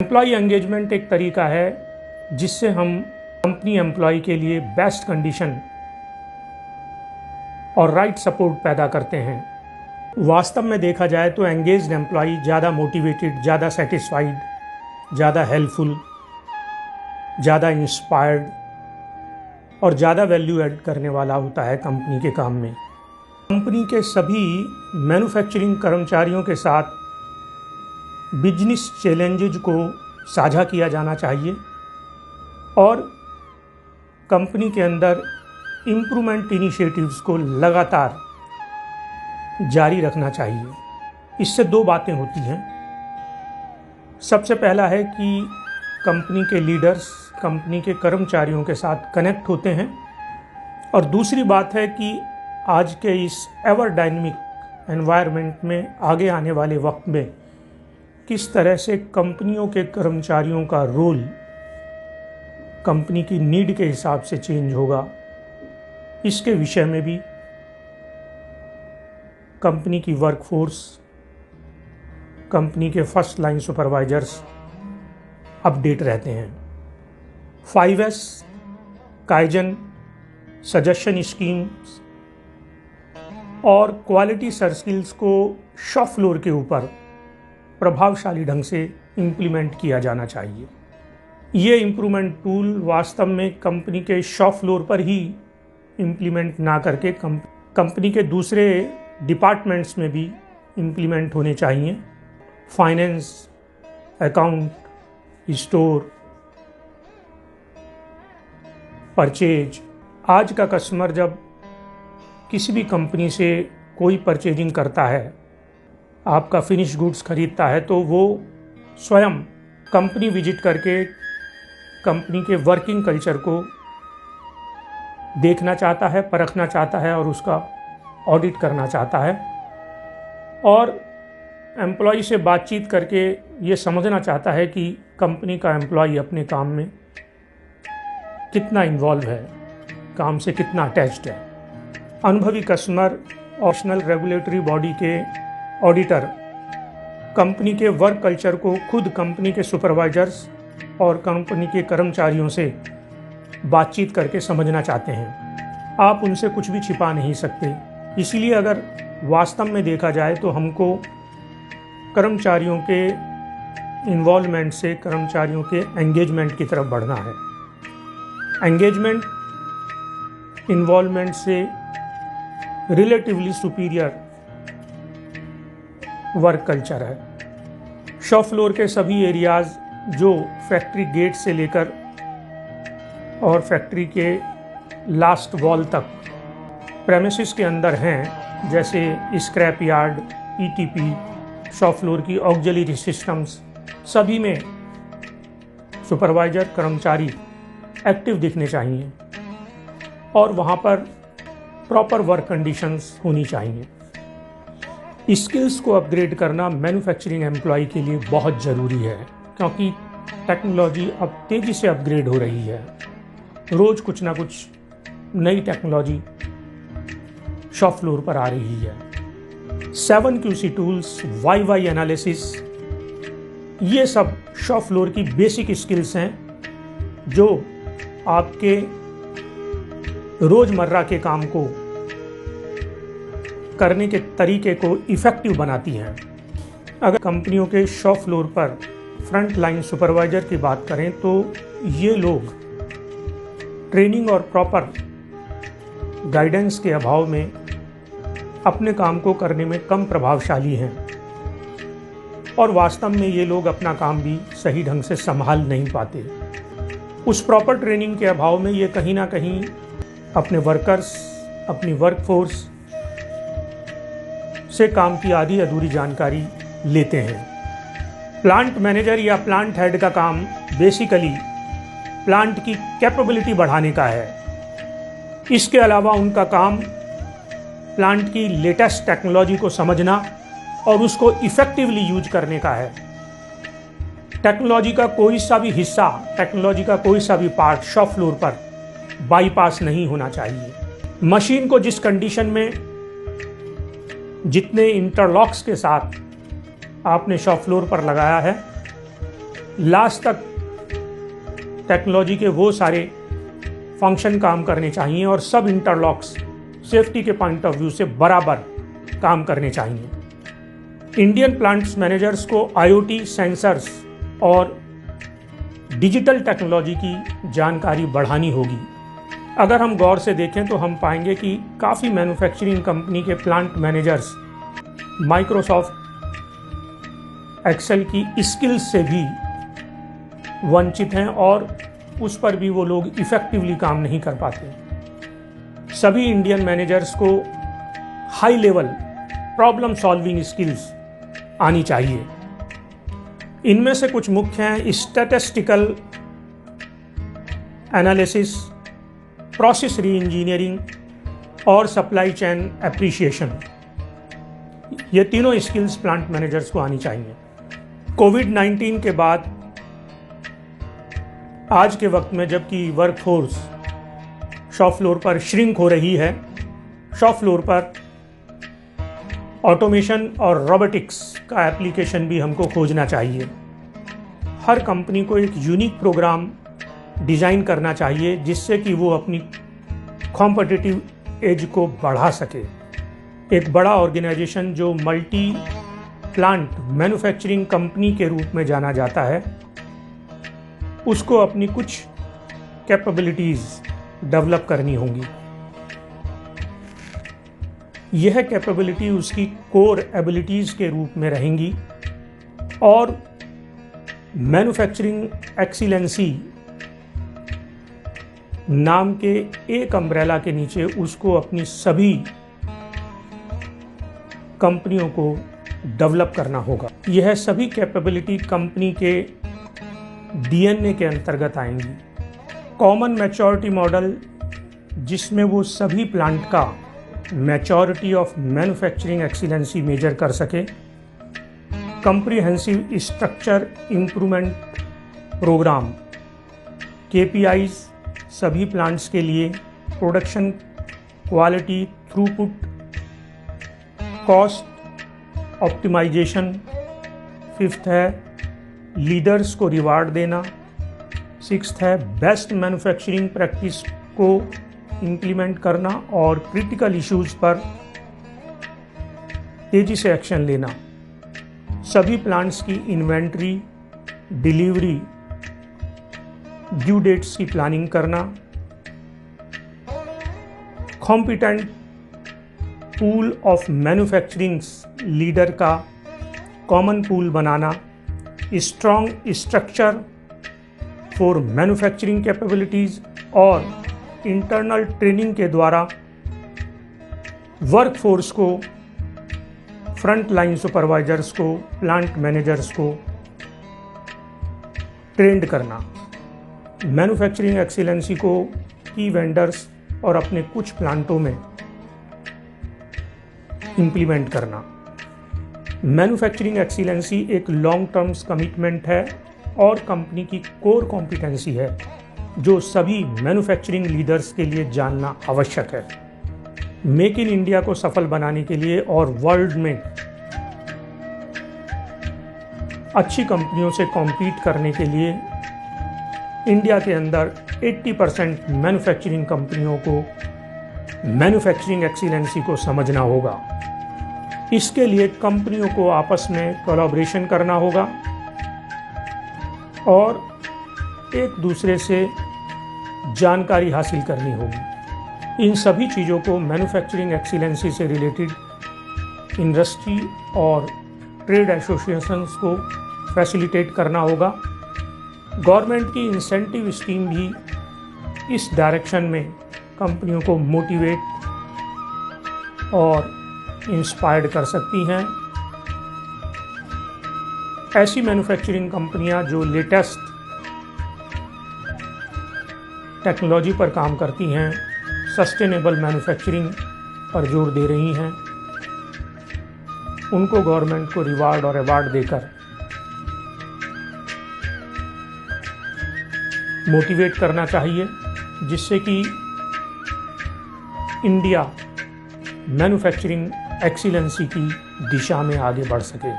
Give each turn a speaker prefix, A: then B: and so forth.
A: Employ engagement एक तरीका है जिससे हम कंपनी एम्प्लॉय के लिए बेस्ट कंडीशन और राइट सपोर्ट पैदा करते हैं। वास्तव में देखा जाए तो एंगेज्ड एम्प्लॉय ज़्यादा मोटिवेटेड, ज़्यादा सेटिस्फाइड, ज़्यादा हेल्पफुल, ज़्यादा इंस्पायर्ड और ज़्यादा वैल्यू ऐड करने वाला होता है कंपनी के काम में। कंपनी के सभी मैन्युफैक्चरिंग कर्मचारियों के साथ बिजनेस चैलेंजेज को साझा किया जाना चाहिए और कंपनी के अंदर इम्प्रूवमेंट इनिशिएटिव्स को लगातार जारी रखना चाहिए। इससे दो बातें होती हैं। सबसे पहला है कि कंपनी के लीडर्स कंपनी के कर्मचारियों के साथ कनेक्ट होते हैं और दूसरी बात है कि आज के इस एवर डायनेमिक एनवायरनमेंट में आगे आने वाले वक्त में किस तरह से कंपनियों के कर्मचारियों का रोल कंपनी की नीड के हिसाब से चेंज होगा, इसके विषय में भी कंपनी की वर्कफोर्स, कंपनी के फर्स्ट लाइन सुपरवाइजर्स अपडेट रहते हैं। 5S काइजन, सजेशन स्कीम्स और क्वालिटी सर्किल्स को शॉप फ्लोर के ऊपर प्रभावशाली ढंग से इम्प्लीमेंट किया जाना चाहिए। ये इम्प्रूवमेंट टूल वास्तव में कंपनी के शॉप फ्लोर पर ही इम्प्लीमेंट ना करके कंपनी के दूसरे डिपार्टमेंट्स में भी इम्प्लीमेंट होने चाहिए। Finance, account, store, purchase. आज का कस्टमर जब किसी भी कंपनी से कोई परचेजिंग करता है, आपका फिनिश गुड्स खरीदता है, तो वो स्वयं कंपनी विजिट करके कंपनी के वर्किंग कल्चर को देखना चाहता है, परखना चाहता है और उसका ऑडिट करना चाहता है और एम्प्लॉय से बातचीत करके ये समझना चाहता है कि कंपनी का एम्प्लॉय अपने काम में कितना इन्वॉल्व है, काम से कितना अटैच्ड है। अनुभवी कस्टमर ऑप्शनल रेगुलेटरी बॉडी के ऑडिटर कंपनी के वर्क कल्चर को खुद कंपनी के सुपरवाइजर्स और कंपनी के कर्मचारियों से बातचीत करके समझना चाहते हैं। आप उनसे कुछ भी छिपा नहीं सकते। इसलिए अगर वास्तव में देखा जाए तो हमको कर्मचारियों के इन्वॉल्वमेंट से कर्मचारियों के एंगेजमेंट की तरफ बढ़ना है। एंगेजमेंट इन्वॉल्वमेंट से रिलेटिवली सुपीरियर वर्क कल्चर है। शॉप फ्लोर के सभी एरियाज जो फैक्ट्री गेट से लेकर और फैक्ट्री के लास्ट वॉल तक प्रेमिसेस के अंदर हैं, जैसे scrap yard, ETP, shop floor की ऑक्सिलरी सिस्टम्स, सभी में सुपरवाइजर कर्मचारी एक्टिव दिखने चाहिए और वहाँ पर प्रॉपर वर्क कंडीशंस होनी चाहिए। स्किल्स को अपग्रेड करना मैन्युफैक्चरिंग एम्प्लॉय के लिए बहुत ज़रूरी है, क्योंकि टेक्नोलॉजी अब तेज़ी से अपग्रेड हो रही है। रोज़ कुछ ना कुछ नई टेक्नोलॉजी शॉप फ्लोर पर आ रही है। 7QC टूल्स, YY एनालिसिस, ये सब शॉप फ्लोर की बेसिक स्किल्स हैं जो आपके रोज़मर्रा के काम को करने के तरीके को इफ़ेक्टिव बनाती हैं। अगर कंपनियों के शॉप फ्लोर पर फ्रंट लाइन सुपरवाइजर की बात करें तो ये लोग ट्रेनिंग और प्रॉपर गाइडेंस के अभाव में अपने काम को करने में कम प्रभावशाली हैं और वास्तव में ये लोग अपना काम भी सही ढंग से संभाल नहीं पाते। उस प्रॉपर ट्रेनिंग के अभाव में ये कहीं ना कहीं अपने वर्कर्स, अपनी वर्कफोर्स से काम की आधी अधूरी जानकारी लेते हैं। प्लांट मैनेजर या प्लांट हेड का काम बेसिकली प्लांट की कैपेबिलिटी बढ़ाने का है। इसके अलावा उनका काम प्लांट की लेटेस्ट टेक्नोलॉजी को समझना और उसको इफ़ेक्टिवली यूज करने का है। टेक्नोलॉजी का कोई सा भी हिस्सा, टेक्नोलॉजी का कोई सा भी पार्ट शॉप फ्लोर पर बाईपास नहीं होना चाहिए। मशीन को जिस कंडीशन में जितने इंटरलॉक्स के साथ आपने शॉप फ्लोर पर लगाया है, लास्ट तक टेक्नोलॉजी के वो सारे फंक्शन काम करने चाहिए और सब इंटरलॉक्स सेफ्टी के पॉइंट ऑफ व्यू से बराबर काम करने चाहिए। इंडियन प्लांट्स मैनेजर्स को आईओटी सेंसर्स और डिजिटल टेक्नोलॉजी की जानकारी बढ़ानी होगी। अगर हम गौर से देखें तो हम पाएंगे कि काफ़ी मैन्युफैक्चरिंग कंपनी के प्लांट मैनेजर्स माइक्रोसॉफ्ट एक्सेल की स्किल्स से भी वंचित हैं और उस पर भी वो लोग इफेक्टिवली काम नहीं कर पाते। सभी इंडियन मैनेजर्स को high level problem solving skills आनी चाहिए। इनमें से कुछ मुख्य हैं स्टैटिस्टिकल एनालिसिस, प्रोसेस री इंजीनियरिंग और सप्लाई चेन एप्रिशिएशन। ये तीनों स्किल्स प्लांट मैनेजर्स को आनी चाहिए। कोविड-19 के बाद आज के वक्त में जबकि वर्कफोर्स शॉप फ्लोर पर श्रिंक हो रही है, शॉप फ्लोर पर ऑटोमेशन और रोबोटिक्स का एप्लीकेशन भी हमको खोजना चाहिए। हर कंपनी को एक यूनिक प्रोग्राम डिज़ाइन करना चाहिए जिससे कि वो अपनी कॉम्पिटिटिव एज को बढ़ा सके। एक बड़ा ऑर्गेनाइजेशन जो मल्टी प्लांट मैन्युफैक्चरिंग कंपनी के रूप में जाना जाता है, उसको अपनी कुछ कैपेबिलिटीज़ डेवलप करनी होंगी। यह कैपेबिलिटी उसकी कोर एबिलिटीज़ के रूप में रहेंगी और मैन्युफैक्चरिंग एक्सीलेंसी नाम के एक अम्ब्रेला के नीचे उसको अपनी सभी कंपनियों को डेवलप करना होगा। यह सभी कैपेबिलिटी कंपनी के डीएनए के अंतर्गत आएंगी। कॉमन मैच्योरिटी मॉडल जिसमें वो सभी प्लांट का maturity of manufacturing excellency measure कर सके। Comprehensive structure improvement program KPIs सभी प्लांट्स के लिए, production quality, throughput, cost optimization. Fifth है लीडर्स को रिवार्ड देना। सिक्स्थ है बेस्ट मैन्युफैक्चरिंग प्रैक्टिस को इम्प्लीमेंट करना और क्रिटिकल इश्यूज पर तेजी से एक्शन लेना। सभी प्लांट्स की इन्वेंट्री, डिलीवरी, ड्यू डेट्स की प्लानिंग करना। Competent pool of manufacturing leader का कॉमन पूल बनाना। Strong structure for manufacturing capabilities और इंटरनल ट्रेनिंग के द्वारा वर्कफोर्स को, फ्रंट लाइन सुपरवाइजर्स को, प्लांट मैनेजर्स को ट्रेंड करना। मैन्युफैक्चरिंग एक्सीलेंसी को की वेंडर्स और अपने कुछ प्लांटों में इम्प्लीमेंट करना। मैन्युफैक्चरिंग एक्सीलेंसी एक लॉन्ग टर्म्स कमिटमेंट है और कंपनी की कोर कॉम्पिटेंसी है जो सभी मैन्युफैक्चरिंग लीडर्स के लिए जानना आवश्यक है। मेक इन इंडिया को सफल बनाने के लिए और वर्ल्ड में अच्छी कंपनियों से कॉम्पीट करने के लिए इंडिया के अंदर 80% मैन्युफैक्चरिंग कंपनियों को मैन्युफैक्चरिंग एक्सीलेंसी को समझना होगा। इसके लिए कंपनियों को आपस में कोलैबोरेशन करना होगा और एक दूसरे से जानकारी हासिल करनी होगी। इन सभी चीज़ों को मैन्युफैक्चरिंग एक्सीलेंसी से रिलेटेड इंडस्ट्री और ट्रेड एसोसिएशंस को फैसिलिटेट करना होगा। गवर्नमेंट की इंसेंटिव स्कीम भी इस डायरेक्शन में कंपनियों को मोटिवेट और इंस्पायर्ड कर सकती हैं। ऐसी मैन्युफैक्चरिंग कंपनियां जो लेटेस्ट टेक्नोलॉजी पर काम करती हैं, सस्टेनेबल मैन्युफैक्चरिंग पर जोर दे रही हैं, उनको गवर्नमेंट को रिवार्ड और अवार्ड देकर मोटिवेट करना चाहिए, जिससे कि इंडिया मैन्युफैक्चरिंग एक्सीलेंसी की दिशा में आगे बढ़ सके।